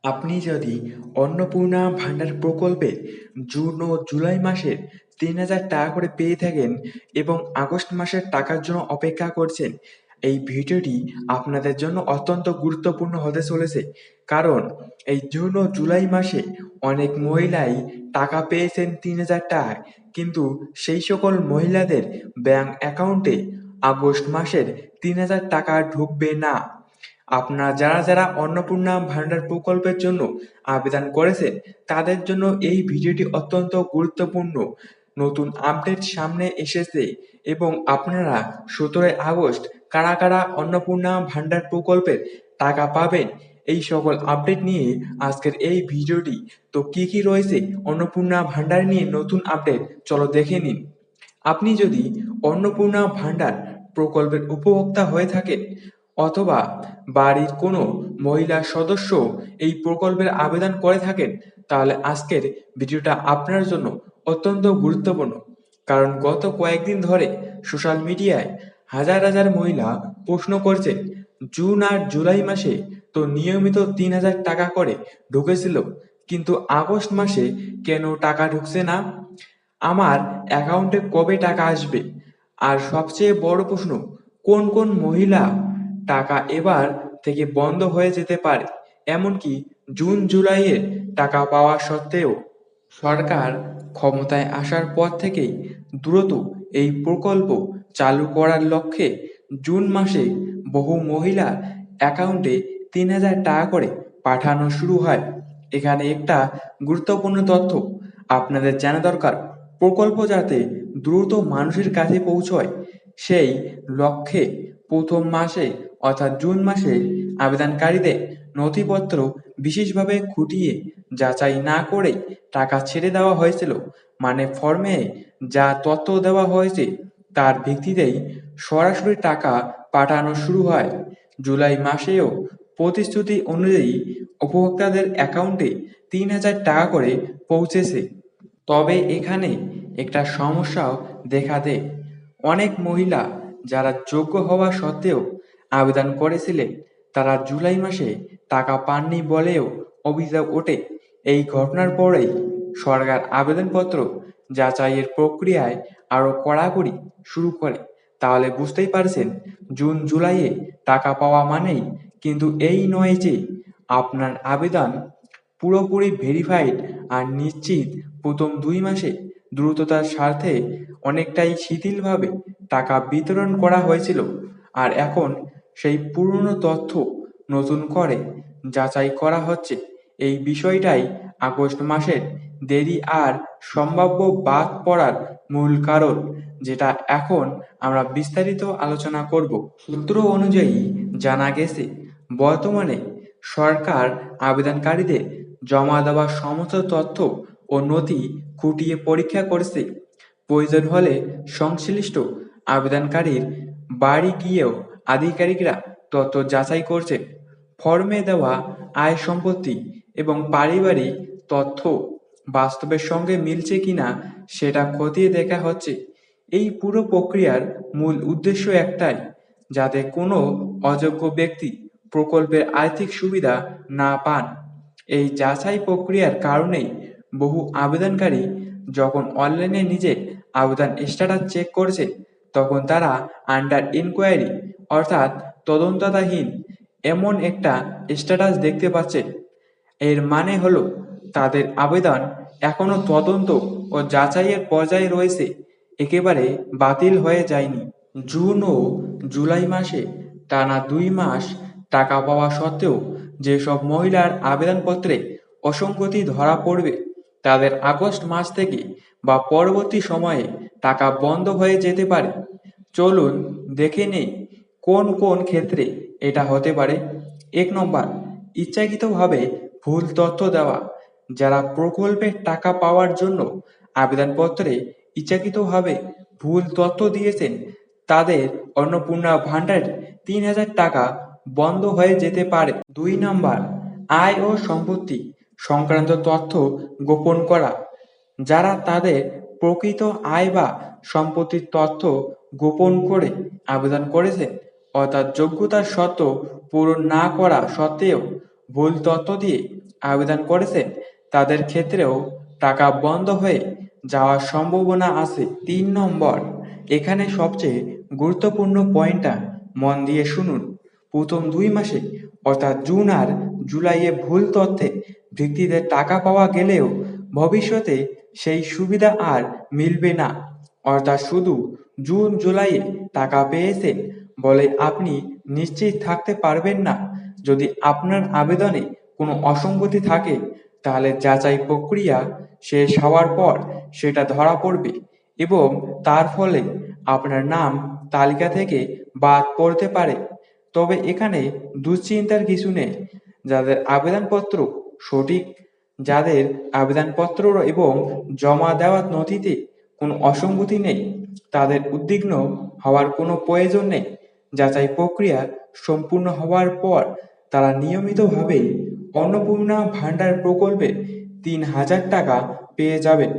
আপনি যদি অন্নপূর্ণা ভান্ডার প্রকল্পে জুন ও জুলাই মাসের ৩,০০০ টাকা করে পেয়ে থাকেন এবং আগস্ট মাসের টাকার জন্য অপেক্ষা করছেন, এই ভিডিওটি আপনাদের জন্য অত্যন্ত গুরুত্বপূর্ণ হতে চলেছে। কারণ এই জুন ও জুলাই মাসে অনেক মহিলাই টাকা পেয়েছেন ৩,০০০ টাকায়, কিন্তু সেই সকল মহিলাদের ব্যাংক অ্যাকাউন্টে আগস্ট মাসের ৩,০০০ টাকা ঢুকবে না। আপনারা যারা যারা অন্নপূর্ণা ভান্ডার প্রকল্পের জন্য আবেদন করেছেন, তাদের জন্য এই ভিডিওটি অত্যন্ত গুরুত্বপূর্ণ। নতুন আপডেট সামনে এসেছে এবং আপনারা ১৭ই আগস্ট কারা কারা অন্নপূর্ণা ভান্ডার প্রকল্পের টাকা পাবেন, এই সকল আপডেট নিয়ে আজকের এই ভিডিওটি। তো কি কি রয়েছে অন্নপূর্ণা ভান্ডার নিয়ে নতুন আপডেট, চলো দেখে নিন। আপনি যদি অন্নপূর্ণা ভান্ডার প্রকল্পের উপভোক্তা হয়ে থাকেন অথবা বাড়ির কোনো মহিলা সদস্য এই প্রকল্পের আবেদন করে থাকেন, তাহলে আজকের ভিডিওটা আপনার জন্য অত্যন্ত গুরুত্বপূর্ণ। কারণ গত কয়েকদিন ধরে সোশ্যাল মিডিয়ায় হাজার হাজার মহিলা প্রশ্ন করছেন, জুন আর জুলাই মাসে তো নিয়মিত ৩,০০০ টাকা করে ঢুকেছিল, কিন্তু আগস্ট মাসে কেন টাকা ঢুকছে না? আমার অ্যাকাউন্টে কবে টাকা আসবে? আর সবচেয়ে বড় প্রশ্ন, কোন কোন মহিলা টাকা এবার থেকে বন্ধ হয়ে যেতে পারে? এমনকি জুন জুলাইয়ের টাকা পাওয়া সত্ত্বেও। সরকার ক্ষমতায় আসার পর থেকেই দ্রুত এই প্রকল্প চালু করার লক্ষ্যে জুন মাসে বহু মহিলার অ্যাকাউন্টে ৩,০০০ টাকা করে পাঠানো শুরু হয়। এখানে একটা গুরুত্বপূর্ণ তথ্য আপনাদের জানা দরকার। প্রকল্প যাতে দ্রুত মানুষের কাছে পৌঁছয়, সেই লক্ষ্যে প্রথম মাসে অর্থাৎ জুন মাসে আবেদনকারীদের নথিপত্র বিশেষভাবে খুঁটিয়ে যাচাই না করেই টাকা ছেড়ে দেওয়া হয়েছিল। মানে ফর্মে যা তথ্য দেওয়া হয়েছে তার ভিত্তিতেই সরাসরি টাকা পাঠানো শুরু হয়। জুলাই মাসেও প্রতিশ্রুতি অনুযায়ী উপভোক্তাদের অ্যাকাউন্টে ৩,০০০ টাকা করে পৌঁছেছে। তবে এখানে একটা সমস্যাও দেখা দেয়। অনেক মহিলা যারা যোগ্য হওয়া সত্ত্বেও আবেদন করেছিলেন, তারা জুলাই মাসে টাকা পাননি বলেও অভিযোগ ওঠে। এই ঘটনার পরেই সরকার আবেদনপত্র যাচাইয়ের প্রক্রিয়ায় আরও কড়াকড়ি শুরু করে। তাহলে বুঝতেই পারছেন, জুন জুলাইয়ে টাকা পাওয়া মানেই কিন্তু এই নয় যে আপনার আবেদন পুরোপুরি ভেরিফাইড আর নিশ্চিত। প্রথম ২ মাসে দ্রুততার স্বার্থে অনেকটাই শিথিলভাবে টাকা বিতরণ করা হয়েছিল, আর এখন সেই পুরনো তথ্য নতুন করে যাচাই করা হচ্ছে। এই বিষয়টাই আগস্ট মাসের দেরি আর সম্ভাব্য বাদ পড়ার মূল কারণ, যেটা এখন আমরা বিস্তারিত আলোচনা করব। সূত্র অনুযায়ী জানা গেছে, বর্তমানে সরকার আবেদনকারীদের জমা দেওয়া সমস্ত তথ্য ও নথি খুঁটিয়ে পরীক্ষা করছে। প্রয়োজন হলে সংশ্লিষ্ট আবেদনকারীর বাড়ি গিয়েও আধিকারিকরা তথ্য যাচাই করছে। ফর্মে দেওয়া আয় সম্পত্তি এবং পারিবারিক তথ্য বাস্তবের সঙ্গে মিলছে কিনা সেটা খতিয়ে দেখা হচ্ছে। এই পুরো প্রক্রিয়ার মূল উদ্দেশ্য একটাই, যাতে কোনো অযোগ্য ব্যক্তি প্রকল্পের আর্থিক সুবিধা না পান। এই যাচাই প্রক্রিয়ার কারণেই বহু আবেদনকারী যখন অনলাইনে নিজের আবেদন স্ট্যাটাস চেক করছে, তখন তারা আন্ডার ইনকোয়ারি অর্থাৎ তদন্তাধীন এমন একটা স্ট্যাটাস দেখতে পাচ্ছে। এর মানে হলো তাদের আবেদন এখনো তদন্ত ও যাচাইয়ের পর্যায়ে রয়েছে, একেবারে বাতিল হয়ে যায়নি। জুন ও জুলাই মাসে টানা ২ মাস টাকা পাওয়া সত্ত্বেও যেসব মহিলার আবেদনপত্রে অসঙ্গতি ধরা পড়বে, তাদের আগস্ট মাস থেকে বা পরবর্তী সময়ে টাকা বন্ধ হয়ে যেতে পারে। চলুন দেখে নেই কোন কোন ক্ষেত্রে এটা হতে পারে। ১ নম্বর, ইচ্ছাকৃতভাবে ভুল তথ্য দেওয়া। যারা প্রকল্পের টাকা পাওয়ার জন্য আবেদনপত্রে ইচ্ছাকৃতভাবে ভুল তথ্য দিয়েছেন, তাদের অন্নপূর্ণা ভান্ডারের ৩,০০০ টাকা বন্ধ হয়ে যেতে পারে। ২ নম্বর, আয় ও সম্পত্তি সংক্রান্ত তথ্য গোপন করা। যারা তাদের প্রকৃত আয় বা সম্পত্তির তথ্য গোপন করে আবেদন করেছেন, অর্থাৎ যোগ্যতার শর্ত পূরণ না করা সত্ত্বেও ভুল তথ্য দিয়ে আবেদন করেছেন তাদের ক্ষেত্রেও টাকা বন্ধ হয়ে যাওয়ার সম্ভাবনা আছে। ৩ নম্বর, এখানে সবচেয়ে গুরুত্বপূর্ণ পয়েন্টটা মন দিয়ে শুনুন। প্রথম ২ মাসে অর্থাৎ জুন আর জুলাইয়ে ভুল তথ্যে ভিত্তিতে টাকা পাওয়া গেলেও ভবিষ্যতে সেই সুবিধা আর মিলবে না। অর্থাৎ শুধু জুন জুলাইয়ে টাকা পেয়েছেন বলে আপনি নিশ্চিত থাকতে পারবেন না। যদি আপনার আবেদনে কোনো অসঙ্গতি থাকে তাহলে যাচাই প্রক্রিয়া শেষ হওয়ার পর সেটা ধরা পড়বে এবং তার ফলে আপনার নাম তালিকা থেকে বাদ পড়তে পারে। তবে এখানে দুশ্চিন্তার কিছু নেই। যাদের আবেদনপত্র সঠিক, যাদের আবেদনপত্র এবং জমা দেওয়ার নথিতে কোনো অসঙ্গতি নেই, তাদের উদ্বিগ্ন হওয়ার কোনো প্রয়োজন নেই। যাচাই প্রক্রিয়া সম্পূর্ণ হওয়ার পর তারা নিয়মিতভাবে অন্নপূর্ণা ভান্ডার প্রকল্পে ৩,০০০ টাকা পেয়ে যাবেন।